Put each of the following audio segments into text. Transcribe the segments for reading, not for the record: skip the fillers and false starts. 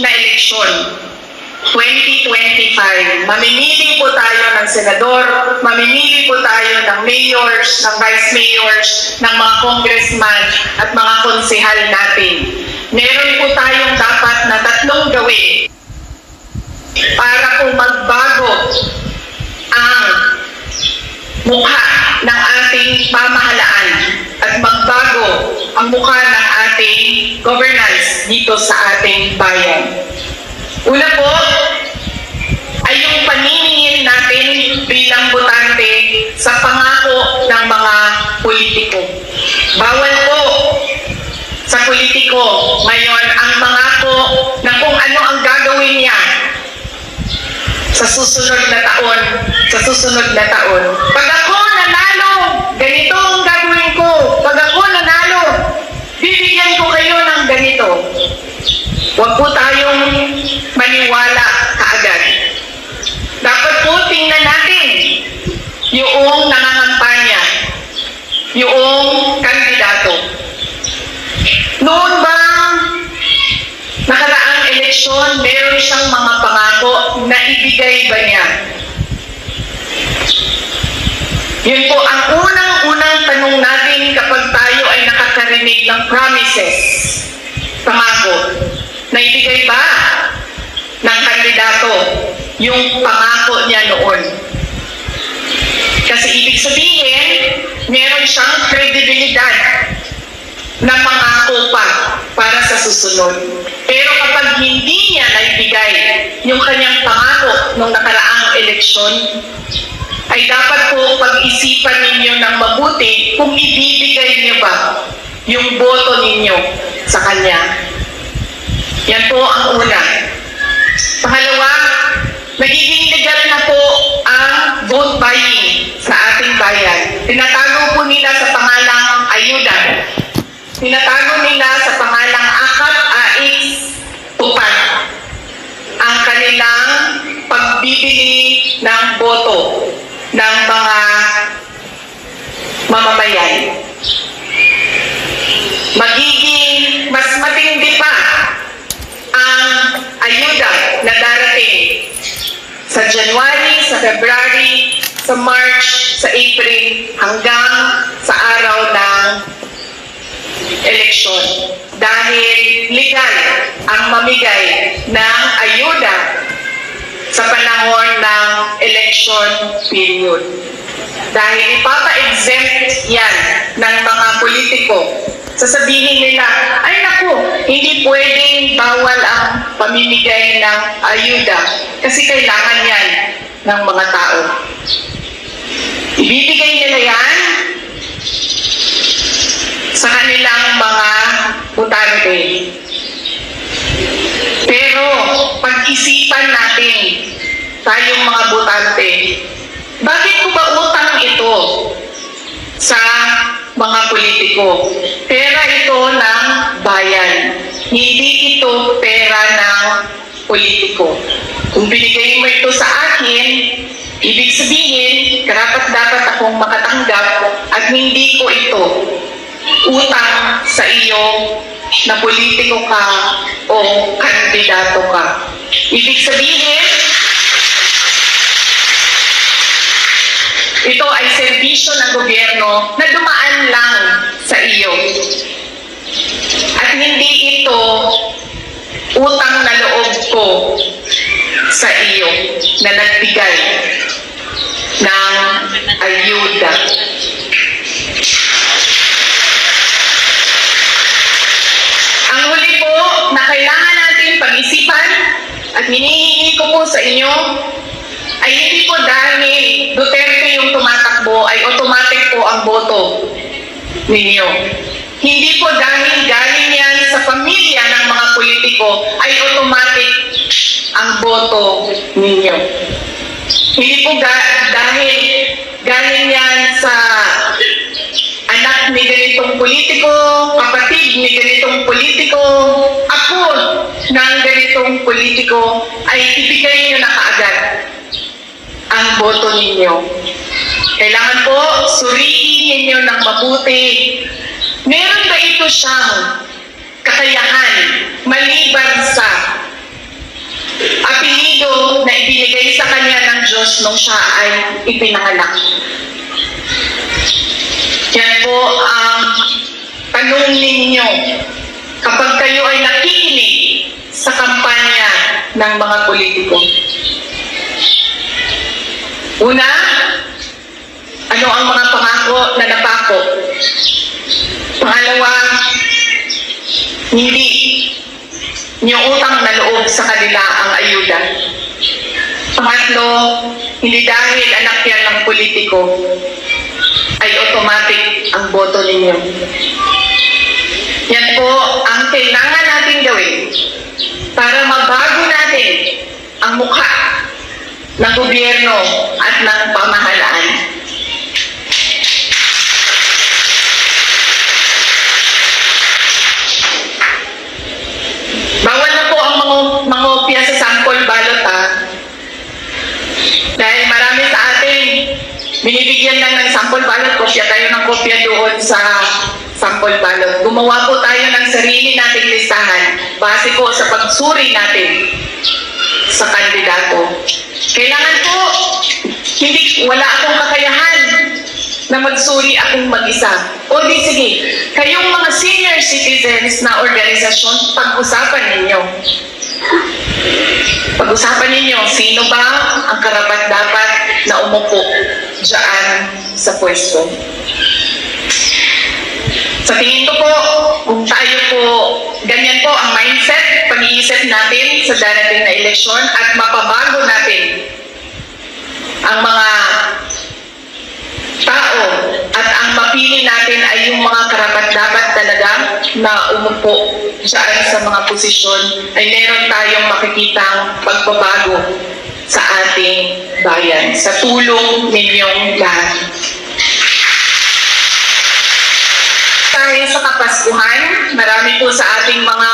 na eleksyon. 2025. Mamimili po tayo ng senador, mamimili po tayo ng mayors, ng vice mayors, ng mga congressman at mga konsehal natin. Meron po tayong dapat na tatlong gawin para po magbago ang mukha ng ating pamahalaan at magbago ang mukha ng ating governance dito sa ating bayan. Una po ay yung paniningil natin bilang botante sa pangako ng mga politiko. Bawal po sa politiko ngayon ang mangako na kung ano ang gagawin niya sa susunod na taon. Pag ako nanalo, ganito ang gagawin ko. Pag ako nanalo, bibigyan ko kayo ng ganito. Huwag po tayong maniwala kaagad. Dapat po tingnan natin yung nangangampanya, yung kandidato. Noon ba nakaraang eleksyon, meron siyang mga pangako na ibigay ba niya? Yun po ang unang tanong natin kapag tayo ay nakakarinig ng promises, pangako. Naibigay ba ng kandidato yung pangako niya noon? Kasi ibig sabihin, meron siyang kredibilidad na pangako pa para sa susunod. Pero kapag hindi niya naibigay yung kanyang pangako nung nakaraang eleksyon, ay dapat po pag-isipan ninyo ng mabuti kung ibibigay niyo ba yung boto ninyo sa kanya. Yan po ang una. Pangalawa, nagiging legal na po ang vote buying sa ating bayan. Tinatago po nila sa pangalang ayuda. Tinatago nila sa pangalang akap, ais, tupad ang kanilang pagbibili ng boto ng mga mamamayan. Magiging mas matindi pa ang ayuda na darating sa January, sa February, sa March, sa April, hanggang sa araw ng eleksyon. Dahil legal ang mamigay ng ayuda sa panahon ng election period. Dahil ipapa-exempt yan ng mga politiko. Sasabihin nila, ay naku, hindi pwedeng bawal ang pamimigay ng ayuda kasi kailangan yan ng mga tao. Ibibigay nila yan sa kanilang mga botante. Pero pag-isipan natin tayong mga botante, bakit ko ba utang ito sa mga politiko? Pera ito ng bayan. Hindi ito pera ng politiko. Kung binigay mo ito sa akin, ibig sabihin, karapat-dapat akong makatanggap at hindi ko ito utang sa iyo na politiko ka o kandidato ka. Ibig sabihin, ito ay serbisyo ng gobyerno na dumaan lang sa iyo. At hindi ito utang na loob ko sa iyo na nagbigay ng ayuda. Ang huli po na kailangan natin pag-isipan at hinihingi ko po sa inyo ay hindi po dahil Duterte yung tumatakbo ay automatic po ang boto ninyo. Hindi po dahil galing yan sa pamilya ng mga politiko ay automatic ang boto ninyo. Hindi po dahil galing yan sa anak ni ganitong politiko, kapatid ni ganitong politiko, apo ng ganitong politiko ay ibigay nyo na kaagad ang boto ninyo. Kailangan po suriin ninyo ng mabuti. Meron ba ito siyang kakayahan maliban sa Espiritu na ibinigay sa kanya ng Diyos nung siya ay ipinanganak. Yan po ang tanong ninyo kapag kayo ay nakikinig sa kampanya ng mga politiko. Una, ano ang mga pangako na napako? Pangalawa, hindi niyo utang na loob sa kanila ang ayuda. Pangatlo, hindi dahil anak yan ng politiko ay automatic ang boto ninyo. Yan po ang kailangan natin gawin para mabago natin ang mukha ng gobyerno at ng pamahalaan. Bawal na po ang mangopya sa sample ballot dahil marami sa atin binibigyan lang ng sample ballot, kopya tayo ng kopya doon sa sample ballot. Gumawa po tayo ng sarili nating listahan base po sa pagsuri natin sa kandidato. Kailangan po, wala akong kakayahan na magsuri akong mag-isa. O di sige, kayong mga senior citizens na organisasyon, pag-usapan ninyo. Pag-usapan ninyo, sino ba ang karapat-dapat na umupo dyan sa pwesto. Sa tingin ko po, kung tayo po, ganyan po ang mindset, pag-iisip natin sa darating na eleksyon at mapabago natin ang mga tao at ang mapili natin ay yung mga karapat-dapat talaga na umupo dyan sa mga posisyon, ay meron tayong makikitang pagbabago sa ating bayan, sa tulong ninyong lahat. Dahil sa Kapaskuhan, marami po sa ating mga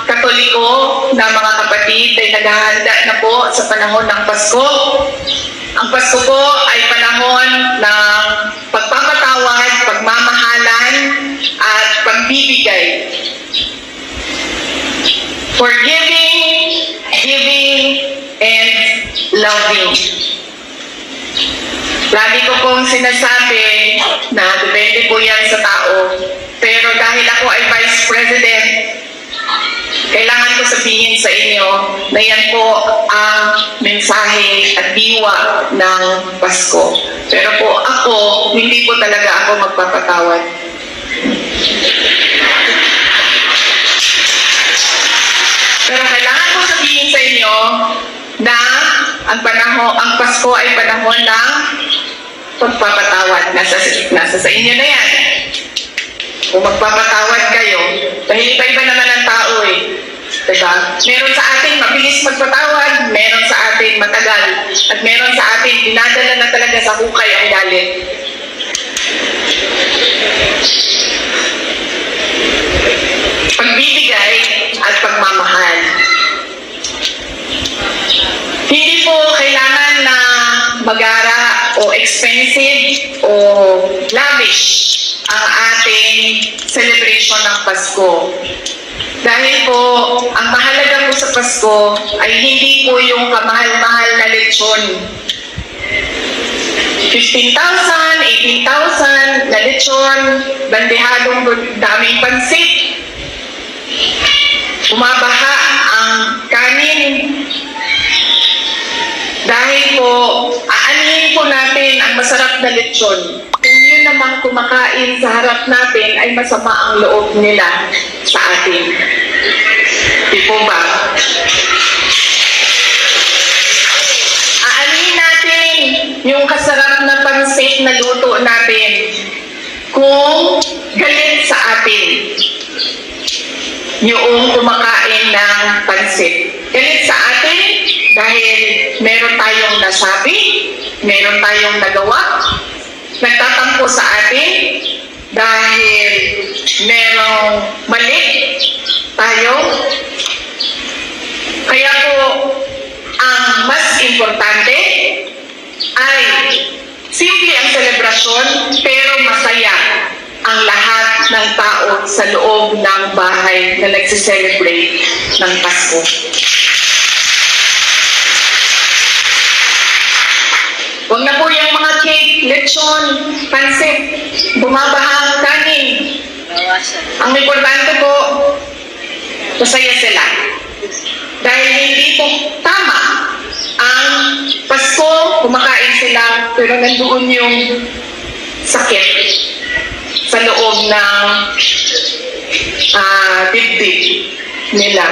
Katoliko na mga kapatid ay naghahanda na po sa panahon ng Pasko. Ang Pasko po ay panahon ng pagpapatawad, pagmamahalan, at pagbibigay. Forgiving, giving, and loving. Lagi ko pong sinasabi na depende po yan sa tao. Pero dahil ako ay Vice President, kailangan ko sabihin sa inyo na yan po ang mensahe at diwa ng Pasko. Pero po ako, hindi po talaga ako magpapatawad. Pero kailangan ko sabihin sa inyo na ang Pasko ay panahon ng pagpapatawad. Nasa sa inyo na yan. Kung magpapatawad kayo, dahil iba-iba naman ang tao eh. Diba? Meron sa atin mabilis magpatawad, meron sa atin matagal, at meron sa atin dinadala na talaga sa hukay ang galit. Pagbibigay at pagmamahal. Hindi po kailangan na magara o expensive o lavish ang ating celebration ng Pasko. Dahil po, ang mahalaga po sa Pasko ay hindi po yung kamahal-mahal na lechon. 15,000, 18,000 na lechon, bandehadong daming pansit. Bumabaha ang kanin. Dahil po, aanin po natin ang masarap na lechon. Kung yun namang kumakain sa harap natin ay masama ang loob nila sa atin. Di po ba? Aanin natin yung kasarap na pansit na luto natin kung galit sa atin yung kumakain ng pansit. Galit sa atin dahil meron tayong nasabi, meron tayong nagawa, nagtatampo sa atin dahil merong mali tayo. Kaya po, ang mas importante ay simple ang selebrasyon pero masaya ang lahat ng tao sa loob ng bahay na nagsiselebrate ng Pasko. nutrisyon, pansit, bumabaha ang kanin. Ang importante po, masaya sila. Dahil hindi po tama ang Pasko, kumakain sila, pero nandoon yung sakit sa loob ng dibdib nila.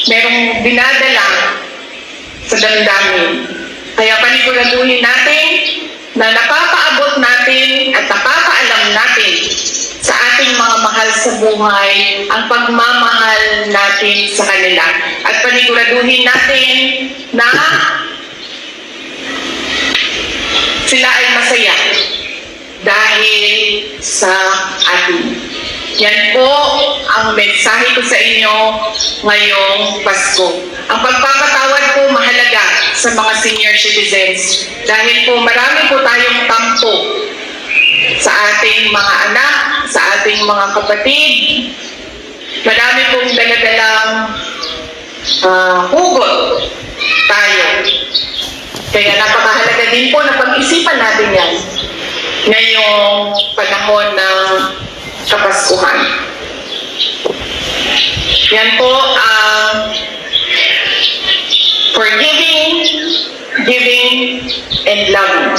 Merong dinadala sa damdamin. Kaya paniguraduhin natin na napapaabot natin at napapaalam natin sa ating mga mahal sa buhay ang pagmamahal natin sa kanila. At paniguraduhin natin na sila ay masaya dahil sa atin. Yan po ang mensahe ko sa inyo ngayong Pasko. Ang pagpapatawad po mahalaga sa mga senior citizens dahil po marami po tayong tampo sa ating mga anak, sa ating mga kapatid. Marami pong daladalang hugot tayo. Kaya napakahalaga din po na pag-isipan natin yan ngayong panahon ng Kapaskuhan. Yan po ang forgiving, giving, and loving.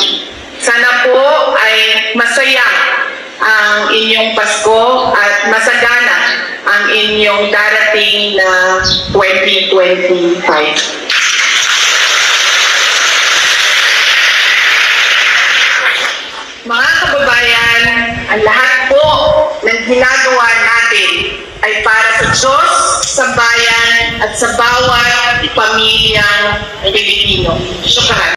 Sana po ay masaya ang inyong Pasko at masagana ang inyong darating na 2025. Mga kababayan, ang lahat po ng ginagawa natin ay para sa Diyos, sa bayan, at sa bawat pamilyang Pilipino. Syukran.